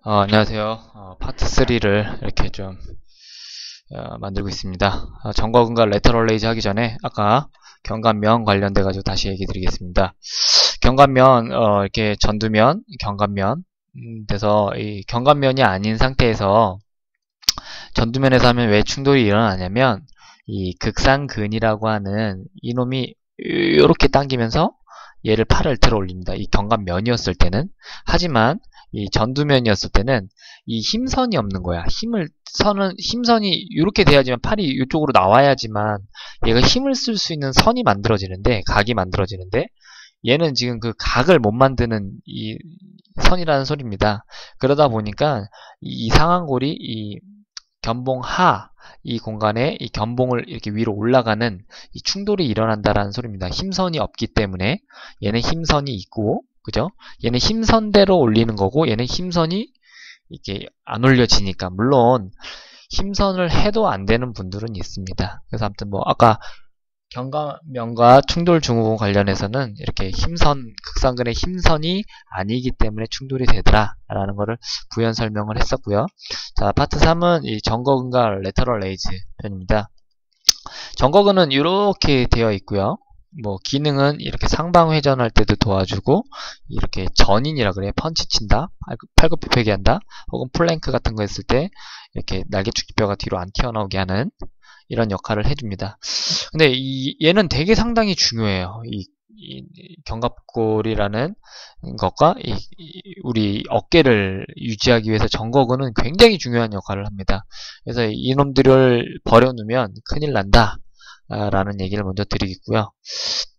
안녕하세요. 파트 3를 이렇게 좀 만들고 있습니다. 정거근과 레터럴 레이즈 하기 전에 아까 경감면 관련돼 가지고 다시 얘기 드리겠습니다. 경감면 이렇게 전두면, 경감면 돼서 이 경감면이 아닌 상태에서 전두면에서 하면 왜 충돌이 일어나냐면 이 극상근이라고 하는 이놈이 이렇게 당기면서 얘를 팔을 들어 올립니다. 이 경감면이었을 때는. 하지만 이 전두면이었을 때는 이 힘선이 없는 거야. 힘선이 이렇게 돼야지만 팔이 이쪽으로 나와야지만 얘가 힘을 쓸 수 있는 선이 만들어지는데, 각이 만들어지는데, 얘는 지금 그 각을 못 만드는 이 선이라는 소리입니다. 그러다 보니까 이 상완골이 이 견봉하 이 공간에 이 견봉을 이렇게 위로 올라가는 이 충돌이 일어난다라는 소리입니다. 힘선이 없기 때문에 얘는 힘선이 있고, 그죠? 얘는 힘선대로 올리는 거고, 얘는 힘선이 이렇게 안 올려지니까. 물론 힘선을 해도 안 되는 분들은 있습니다. 그래서 아무튼 뭐 아까 경감면과 충돌 증후군 관련해서는 이렇게 극상근의 힘선이 아니기 때문에 충돌이 되더라 라는 거를 부연 설명을 했었고요. 자, 파트 3은 이 정거근과 레터럴 레이즈 편입니다. 정거근은 이렇게 되어 있고요. 뭐 기능은 이렇게 상방 회전할 때도 도와주고, 이렇게 전인이라 그래요. 펀치 친다, 팔굽혀펴기 한다, 혹은 플랭크 같은 거 했을 때 이렇게 날개축지뼈가 뒤로 안 튀어나오게 하는 이런 역할을 해줍니다. 근데 얘는 되게 상당히 중요해요. 이 견갑골이라는 것과 우리 어깨를 유지하기 위해서 정거근은 굉장히 중요한 역할을 합니다. 그래서 이놈들을 버려놓으면 큰일 난다 라는 얘기를 먼저 드리겠고요.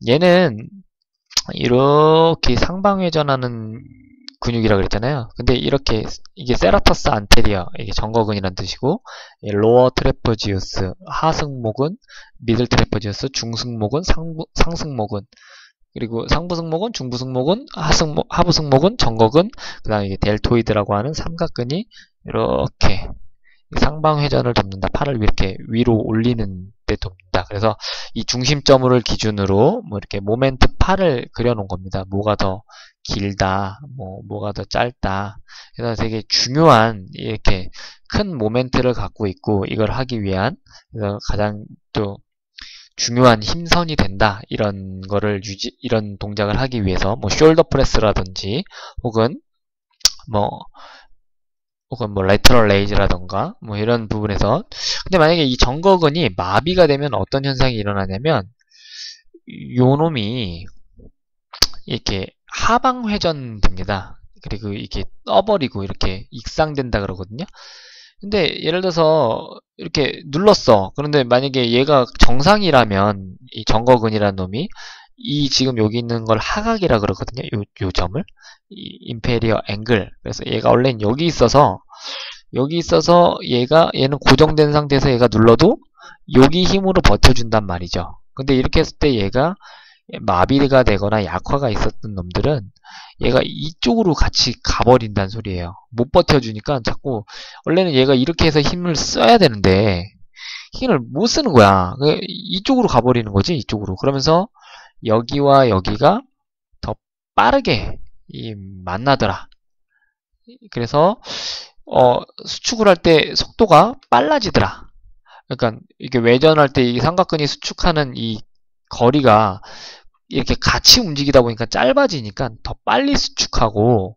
얘는 이렇게 상방회전하는 근육이라 그랬잖아요. 근데 이렇게 이게 세라터스 안테리어, 이게 정거근이란 뜻이고, 로어 트레퍼지우스 하승모근, 미들 트레퍼지우스 중승모근, 상승모근, 그리고 상부승모근, 중부승모근, 하부승모근, 정거근, 그다음에 이게 델토이드라고 하는 삼각근이 이렇게 상방회전을 돕는다. 팔을 이렇게 위로 올리는 데 돕는다. 그래서 이 중심점을 기준으로 뭐 이렇게 모멘트 팔을 그려놓은 겁니다. 뭐가 더 길다, 뭐가 더 짧다. 그래서 되게 중요한 이렇게 큰 모멘트를 갖고 있고, 이걸 하기 위한, 그래서 가장 또 중요한 힘선이 된다. 이런 동작을 하기 위해서 뭐 숄더 프레스라든지 뭐 혹은 뭐 레터럴 레이즈라던가 뭐 이런 부분에서. 근데 만약에 이 정거근이 마비가 되면 어떤 현상이 일어나냐면 요 놈이 이렇게 하방 회전됩니다. 그리고 이렇게 떠버리고 이렇게 익상된다 그러거든요. 근데 예를 들어서 이렇게 눌렀어. 그런데 만약에 얘가 정상이라면 이 정거근이라는 놈이 지금 여기 있는 걸 하각이라 그러거든요. 요 점을 인페리어 앵글. 그래서 얘가 원래는 여기 있어서 얘는 고정된 상태에서 얘가 눌러도 여기 힘으로 버텨준단 말이죠. 근데 이렇게 했을 때 얘가 마비가 되거나 약화가 있었던 놈들은 얘가 이쪽으로 같이 가버린다는 소리예요. 못 버텨주니까 자꾸, 원래는 얘가 이렇게 해서 힘을 써야 되는데 힘을 못 쓰는 거야. 이쪽으로 가버리는 거지, 이쪽으로. 그러면서 여기와 여기가 더 빠르게 만나더라. 그래서 수축을 할 때 속도가 빨라지더라. 그러니까 이게 외전할 때 이 삼각근이 수축하는 이 거리가 이렇게 같이 움직이다 보니까 짧아지니까 더 빨리 수축하고,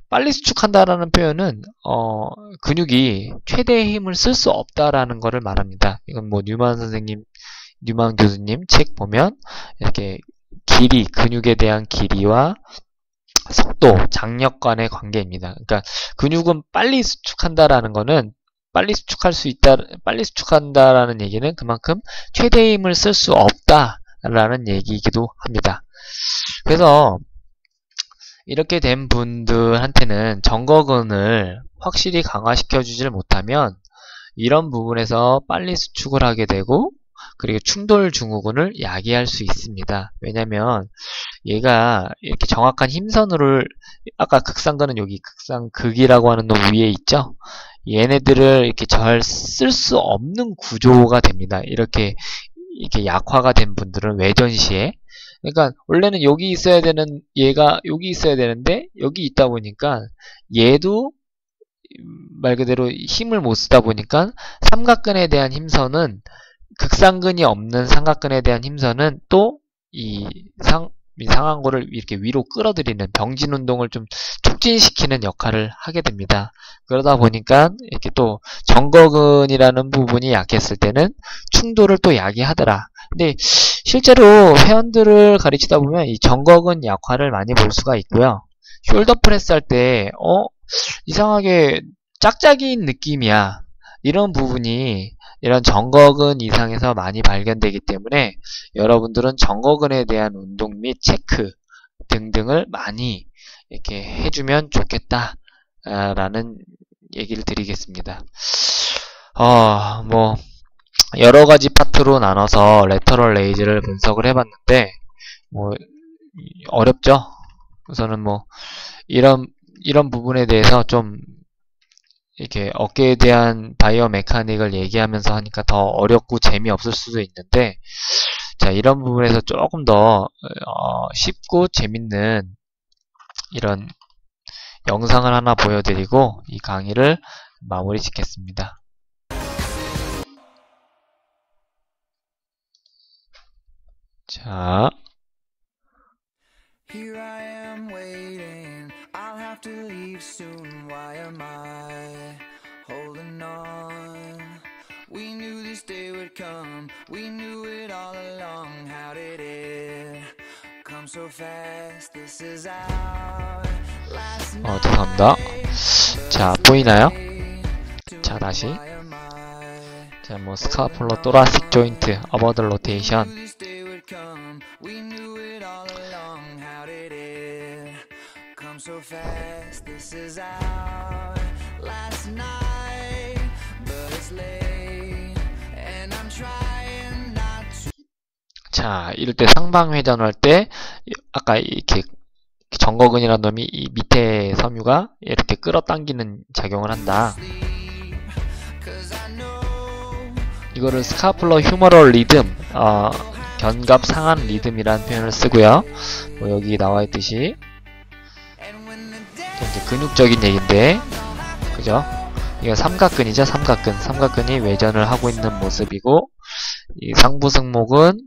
빨리 수축한다라는 표현은 근육이 최대의 힘을 쓸 수 없다라는 것을 말합니다. 이건 뭐 뉴만 교수님 책 보면 이렇게 근육에 대한 길이와 속도, 장력 간의 관계입니다. 그러니까 근육은 빨리 수축한다라는 거는 빨리 수축한다라는 얘기는 그만큼 최대의 힘을 쓸 수 없다라는 얘기이기도 합니다. 그래서 이렇게 된 분들한테는 정거근을 확실히 강화시켜 주질 못하면 이런 부분에서 빨리 수축을 하게 되고, 그리고 충돌 증후군을 야기할 수 있습니다. 왜냐면 얘가 이렇게 정확한 힘선을, 아까 극상근은 여기 극상극이라고 하는 놈 위에 있죠? 얘네들을 이렇게 잘 쓸 수 없는 구조가 됩니다. 이렇게 약화가 된 분들은 외전 시에. 그러니까 원래는 여기 있어야 되는 얘가 여기 있어야 되는데 여기 있다 보니까 얘도 말 그대로 힘을 못 쓰다 보니까 삼각근에 대한 힘선은 극상근이 없는 삼각근에 대한 힘선은 또 이 상한골을 이렇게 위로 끌어들이는 병진 운동을 좀 촉진시키는 역할을 하게 됩니다. 그러다 보니까 이렇게 또 정거근이라는 부분이 약했을 때는 충돌을 또 야기하더라. 근데 실제로 회원들을 가르치다 보면 이 정거근 약화를 많이 볼 수가 있고요. 숄더 프레스 할 때 이상하게 짝짝이인 느낌이야. 이런 부분이 이런 정거근 이상에서 많이 발견되기 때문에 여러분들은 정거근에 대한 운동 및 체크 등등을 많이 이렇게 해주면 좋겠다 라는 얘기를 드리겠습니다. 뭐 여러 가지 파트로 나눠서 레터럴 레이즈를 분석을 해봤는데 뭐 어렵죠. 우선은 뭐 이런 부분에 대해서 좀 이렇게 어깨에 대한 바이오 메카닉을 얘기하면서 하니까 더 어렵고 재미없을 수도 있는데, 자, 이런 부분에서 조금 더 쉽고 재밌는 이런 영상을 하나 보여드리고 이 강의를 마무리 짓겠습니다. 자, Here I am waiting. I'll have to leave soon. Why am I holding on? We knew this day would come. We knew it all along. How did it come so fast? This is our last night. 죄송합니다. 자, 보이나요? 자, 다시. 자, 뭐 스카폴러 토라식 조인트, 어버드 로테이션. So fast, this is our last night, but it's late, and I'm trying not to. 자, 이럴 때 상방회전을 할 때 아까 이렇게 정거근이라는 놈이 이 밑에 섬유가 이렇게 끌어당기는 작용을 한다. 이거를 스카플러 휴머럴 리듬, 견갑 상한 리듬이라는 표현을 쓰고요. 뭐 여기 나와 있듯이 이제 근육적인 얘기인데, 그죠? 이거 삼각근이죠, 삼각근. 삼각근이 외전을 하고 있는 모습이고, 이 상부승모근,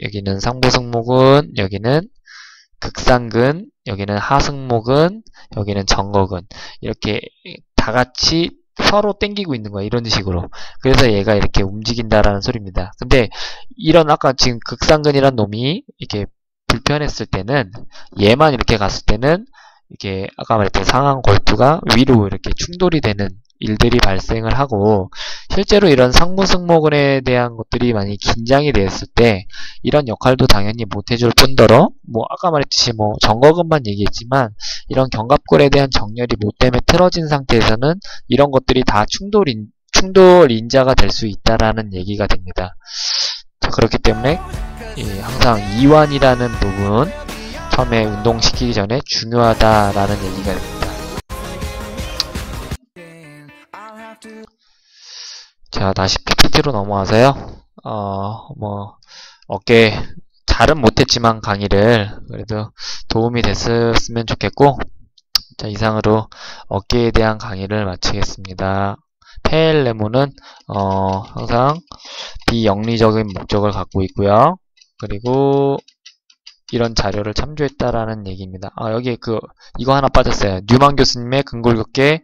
여기는 상부승모근, 여기는 극상근, 여기는 하승모근, 여기는 정거근. 이렇게 다 같이 서로 당기고 있는 거야, 이런 식으로. 그래서 얘가 이렇게 움직인다라는 소리입니다. 근데 이런 아까 지금 극상근이란 놈이 이렇게 불편했을 때는, 얘만 이렇게 갔을 때는 이게 아까 말했던 상한 골투가 위로 이렇게 충돌이 되는 일들이 발생을 하고, 실제로 이런 상부승모근에 대한 것들이 많이 긴장이 되었을 때 이런 역할도 당연히 못해줄 뿐더러, 뭐 아까 말했듯이 뭐 정거근만 얘기했지만 이런 견갑골에 대한 정렬이 못 때문에 틀어진 상태에서는 이런 것들이 다 충돌 인자가 될 수 있다라는 얘기가 됩니다. 자, 그렇기 때문에 항상 이완이라는 부분 처음에 운동시키기 전에 중요하다라는 얘기가 됩니다. 자, 다시 PPT로 넘어와서요. 뭐 어깨 잘은 못했지만 강의를 그래도 도움이 됐으면 좋겠고, 자, 이상으로 어깨에 대한 강의를 마치겠습니다. 페일레모는 항상 비영리적인 목적을 갖고 있고요. 그리고 이런 자료를 참조했다라는 얘기입니다. 여기 이거 하나 빠졌어요. 뉴만 교수님의 근골격계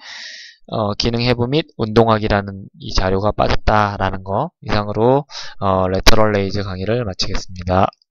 기능 해부 및 운동학이라는 이 자료가 빠졌다라는 거. 이상으로 레터럴 레이즈 강의를 마치겠습니다.